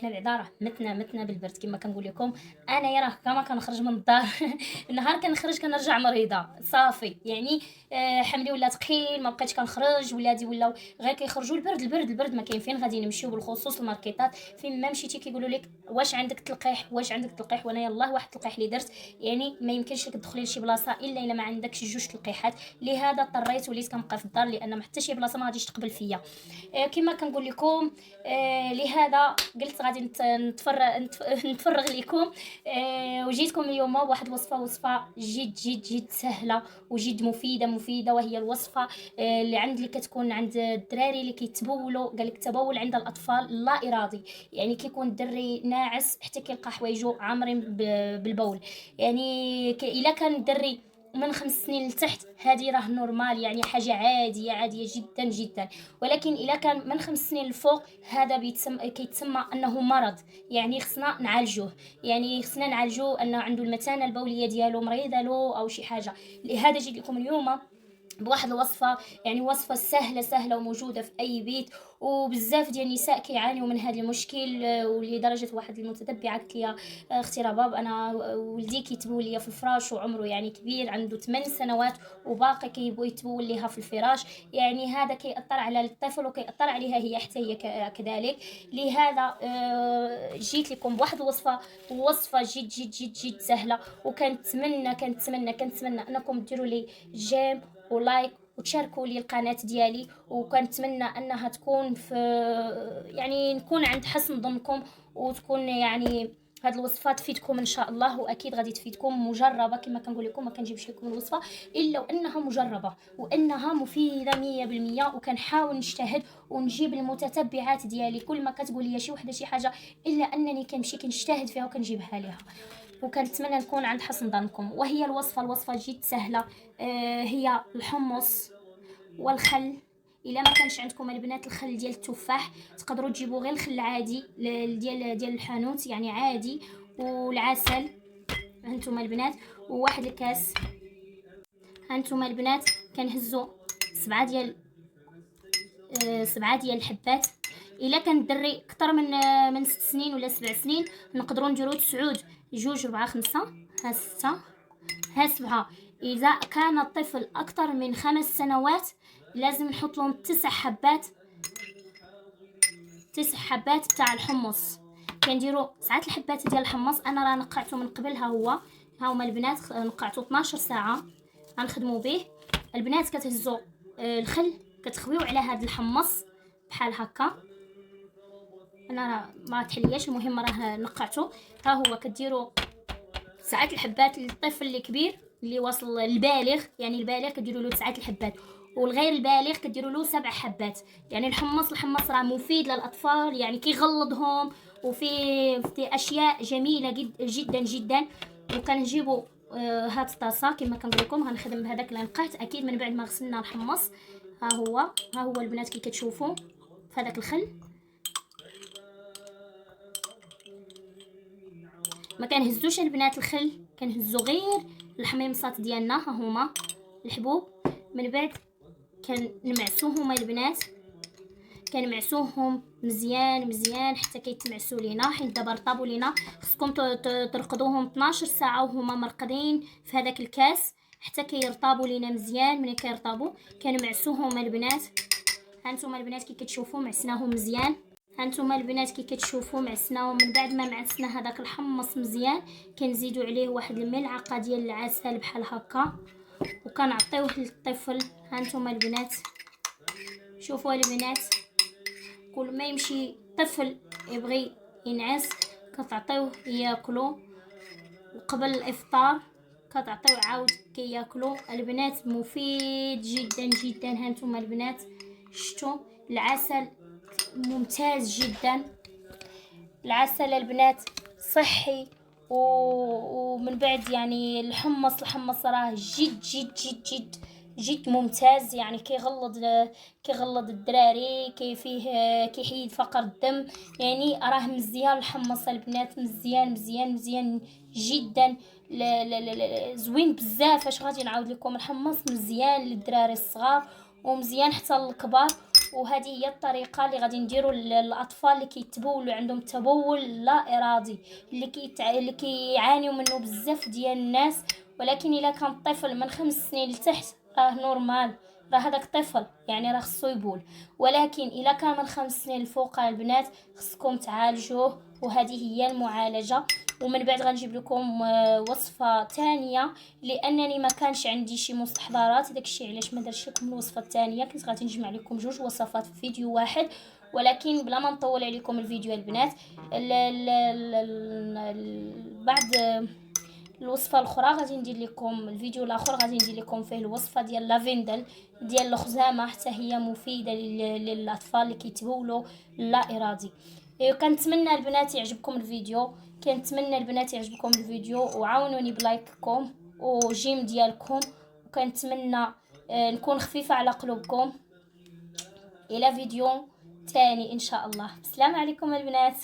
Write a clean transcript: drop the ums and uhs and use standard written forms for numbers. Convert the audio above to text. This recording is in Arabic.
حنا بعدا راه متنا بالبرد كما كنقول لكم. انايا راه كما كنخرج من الدار النهار كنخرج كنرجع مريضه صافي يعني. حملي ولا ثقيل ما بقيتش كنخرج، ولادي ولاو غير كيخرجوا البرد ما كاين فين غادي نمشيو، بالخصوص الماركيطات فين ما مشيتي كيقولوا لك واش عندك تلقيح وانا يلاه واحد التلقيح اللي درت يعني ما يمكنش لك تدخلي لشي بلاصه الا ما عندكش جوج تلقيحات. لهذا اضطريت وليت كنبقى في الدار لان ما حتى شي بلاصه ما غاديش تقبل فيا. كما كنقول لكم لهذا قلت غادي نتفرغ لكم. وجيتكم اليوم بواحد وصفه جد سهله وجد مفيده، وهي الوصفه اللي اللي كتكون عند الدراري اللي كيتبولوا. قال لك التبول عند الاطفال لا ارادي، يعني كيكون الدري ناعس حتى كيلقى حوايجو عامرين بالبول. يعني الا كان الدري من 5 سنين لتحت هذه راه نورمال، يعني حاجه عاديه جدا. ولكن الا كان من 5 سنين لفوق هذا كيتسمى انه مرض، يعني خصنا نعالجوه، يعني خصنا نعالجوه انه عنده المثانه البوليه ديالو مريضه له او شي حاجه. لهذا جيت لكم اليوم بواحد الوصفه، يعني وصفه سهله وموجوده في اي بيت. وبزاف ديال النساء كيعانيوا من هذا المشكل. ولدرجه واحد المتتبعه قالت لي اختي رباب انا ولدي كيتبول ليا في الفراش وعمره يعني كبير عنده 8 سنوات وباقي كيبغي يتبول ليها في الفراش. يعني هذا كيأثر على الطفل وكيأثر عليها هي حتى هي كذلك. لهذا جيت لكم بواحد وصفه جد سهله. كنتمنى انكم ديروا لي جيم ولايك وتشاركوا لي القناه ديالي، وكنتمنى انها تكون في يعني نكون عند حسن ظنكم، وتكون يعني هاد الوصفات تفيدكم ان شاء الله. واكيد غادي تفيدكم مجربه كما كنقول لكم، ما كنجيبش لكم الوصفه الا وانها مجربه وانها مفيده 100%. وكنحاول نجتهد ونجيب المتتبعات ديالي كل ما كتقول لي شي وحده شي حاجه الا انني كنمشي كنجتهد فيها وكنجيبها ليها. وكنتمنى نكون عند حسن ظنكم. وهي الوصفه جد سهله. هي الحمص والخل. الا ما كانش عندكم البنات الخل ديال التفاح تقدروا تجيبوا غير الخل عادي ديال الحانوت يعني عادي، والعسل هانتوما البنات، وواحد الكاس. هانتوما البنات كنهزوا 7 ديال الحبات. الا كان الدري اكثر من 6 سنين ولا 7 سنين نقدروا نديروا 9 2 4 5 ها 6 ها 7. اذا كان الطفل اكثر من 5 سنوات لازم نحط لهم 9 حبات، 9 حبات تاع الحمص. كنديروا 9 الحبات ديال الحمص. انا راه نقعته من قبل، ها هما البنات نقعته 12 ساعه غنخدموا به. البنات كتهزوا الخل كتخويو على هذا الحمص بحال هكا. انا راه ما تحلياش، المهم راه نقعته. ها هو كديروا 9 الحبات للطفل اللي كبير اللي واصل البالغ، يعني البالغ كديروا له 9 الحبات، والغير البالغ كديروا له 7 حبات. يعني الحمص راه مفيد للاطفال، يعني كيغلظهم وفي اشياء جميله جدا. وكنجيبوا هاد الطاسه كما كنقول لكم غنخدم بهذاك اللي نقعت اكيد من بعد ما غسلنا الحمص. ها هو البنات كي كتشوفوا في هذاك الخل. ما كنهزوش البنات الخل، كنهزو غير الحميمصات ديالنا. ها هما الحبوب. من بعد كنمعسوهم البنات، كنمعسوهم مزيان حتى كيتمعسوا لينا، حيت دابا رطبوا لينا. خصكم ترقدوهم 12 ساعه وهما مرقدين في هذاك الكاس حتى كيرطبوا لينا مزيان. ملي كيرطبوا كنمعسوهم البنات. هانتوما البنات كي كتشوفوا معسناهم مزيان. هانتوما البنات كي كتشوفوا معسناهم. من بعد ما معسنا هذاك الحمص مزيان كنزيدوا عليه واحد الملعقه ديال العسل بحال هكا وكنعطيوه للطفل. هانتوما البنات شوفوا البنات، كل ما يمشي طفل يبغي ينعس كتعطيوه ياكلو، وقبل الافطار كتعطيوه عاود كياكلو. البنات مفيد جدا. هانتوما البنات شفتوا العسل ممتاز جدا. العسل البنات صحي. ومن بعد يعني الحمص راه جد ممتاز، يعني كيغلظ الدراري، كيحيد فقر الدم. يعني راه مزيان الحمص البنات، مزيان جدا. لا زوين بزاف. اش غادي نعاود لكم، الحمص مزيان للدراري الصغار ومزيان حتى للكبار. وهذه هي الطريقه اللي غادي نديروا للاطفال اللي كيتبولوا عندهم تبول لا ارادي، اللي كيعانيوا منه بزاف ديال الناس. ولكن الا كان طفل من 5 سنين لتحت راه نورمال، راه هذاك طفل يعني راه خصو يبول. ولكن الا كان من 5 سنين الفوق البنات خصكم تعالجوه، وهذه هي المعالجه. ومن بعد غنجيب لكم وصفه ثانيه، لانني ما كانش عندي شي مستحضرات، داكشي علاش ما درتش لكم الوصفه الثانيه. كنت غادي نجمع لكم جوج وصفات في فيديو واحد، ولكن بلا ما نطول عليكم الفيديو البنات، بعد الوصفه الاخرى غادي ندير لكم الفيديو الاخر، غادي ندير لكم فيه الوصفه ديال لافندل ديال الخزامه، حتى هي مفيده للاطفال اللي كيتبولوا لا ارادي. كنتمنى البنات يعجبكم الفيديو، كنتمنى البنات يعجبكم الفيديو، وعاونوني بلايككم وجيم ديالكم، وكنتمنى نكون خفيفه على قلوبكم. الى فيديو تاني ان شاء الله. السلام عليكم البنات.